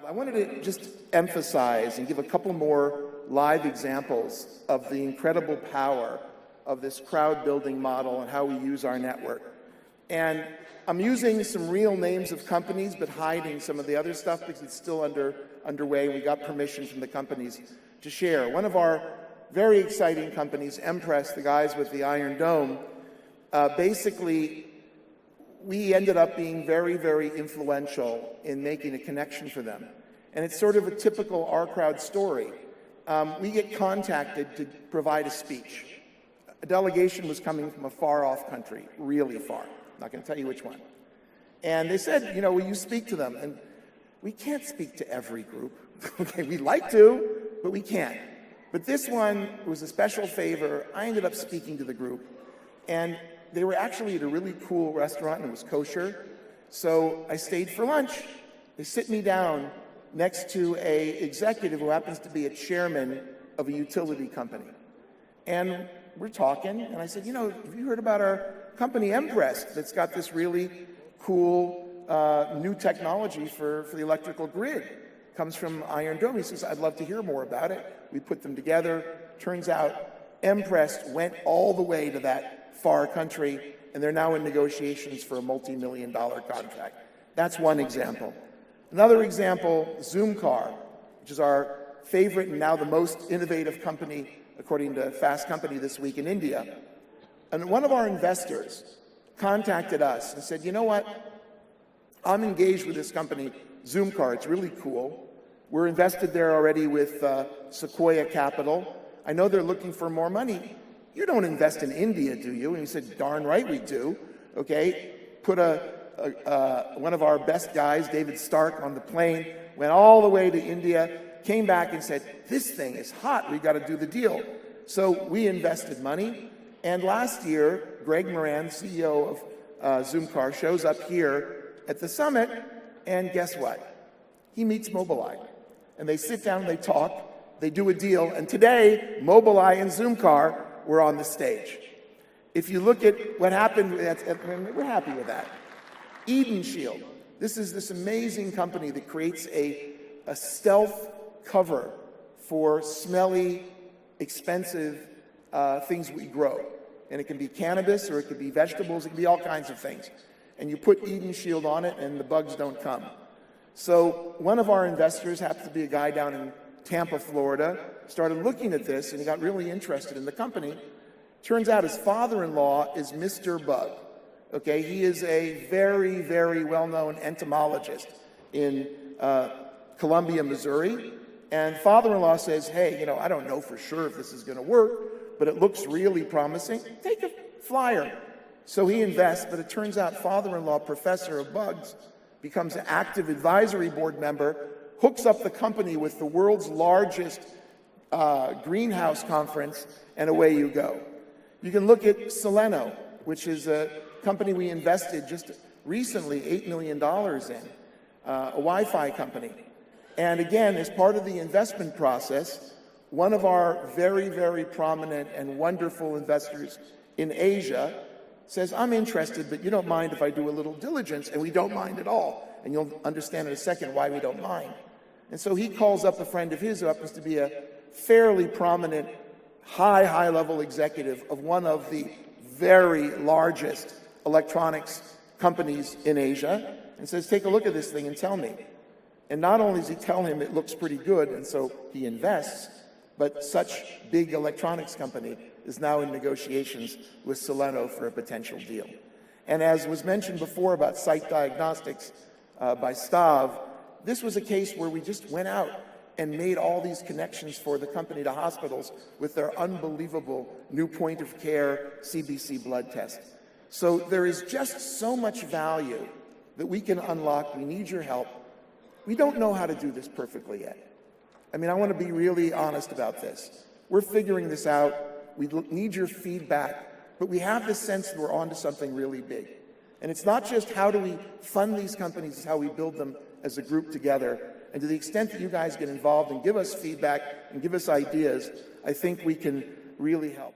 I wanted to just emphasize and give a couple more live examples of the incredible power of this crowd building model and how we use our network. And I'm using some real names of companies, but hiding some of the other stuff because it's still underway. We got permission from the companies to share. One of our very exciting companies, Empress, the guys with the Iron Dome, basically, we ended up being very, very influential in making a connection for them. And it's sort of a typical OurCrowd story. We get contacted to provide a speech. A delegation was coming from a far-off country, really far. I'm not going to tell you which one. And they said, you know, will you speak to them? And we can't speak to every group. Okay, we'd like to, but we can't. But this one was a special favor. I ended up speaking to the group. And they were actually at a really cool restaurant, and it was kosher. So I stayed for lunch. They sit me down next to an executive who happens to be a chairman of a utility company. And we're talking, and I said, you know, have you heard about our company Empress that's got this really cool new technology for the electrical grid? Comes from Iron Dome. He says, I'd love to hear more about it. We put them together. Turns out Empress went all the way to that far country, and they're now in negotiations for a multi-million-dollar contract. That's one example. Another example, Zoomcar, which is our favorite and now the most innovative company, according to Fast Company this week in India. And one of our investors contacted us and said, you know what? I'm engaged with this company, Zoomcar. It's really cool. We're invested there already with Sequoia Capital. I know they're looking for more money. You don't invest in India, do you? And he said, darn right we do. Okay, put one of our best guys, David Stark, on the plane, went all the way to India, came back and said, this thing is hot, we got to do the deal. So we invested money, and last year, Greg Moran, CEO of Zoomcar, shows up here at the summit, and guess what? He meets Mobileye. And they sit down, they talk, they do a deal, and today, Mobileye and Zoomcar were on the stage. If you look at what happened, we're happy with that. Eden Shield. This is this amazing company that creates a stealth cover for smelly, expensive things we grow. And it can be cannabis, or it could be vegetables, it can be all kinds of things. And you put Eden Shield on it, and the bugs don't come. So one of our investors happens to be a guy down in Tampa, Florida, started looking at this, and he got really interested in the company. Turns out his father-in-law is Mr. Bug. Okay, he is a very, very well-known entomologist in Columbia, Missouri. And father-in-law says, hey, you know, I don't know for sure if this is going to work, but it looks really promising. Take a flyer. So he invests, but it turns out father-in-law, professor of bugs, becomes an active advisory board member, hooks up the company with the world's largest greenhouse conference, and away you go. You can look at Solano, which is a company we invested just recently $8 million in, a Wi-Fi company. And again, as part of the investment process, one of our very, very prominent and wonderful investors in Asia says, I'm interested, but you don't mind if I do a little diligence, and we don't mind at all. And you'll understand in a second why we don't mind. And so he calls up a friend of his who happens to be a fairly prominent, high-level executive of one of the very largest electronics companies in Asia, and says, take a look at this thing and tell me. And not only does he tell him it looks pretty good, and so he invests, but such big electronics company is now in negotiations with Solano for a potential deal. And as was mentioned before about site diagnostics by Stav, this was a case where we just went out and made all these connections for the company to hospitals with their unbelievable new point-of-care CBC blood test. So there is just so much value that we can unlock. We need your help. We don't know how to do this perfectly yet. I mean, I want to be really honest about this. We're figuring this out. We need your feedback, but we have this sense that we're onto something really big. And it's not just how do we fund these companies, it's how we build them as a group together. And to the extent that you guys get involved and give us feedback and give us ideas, I think we can really help.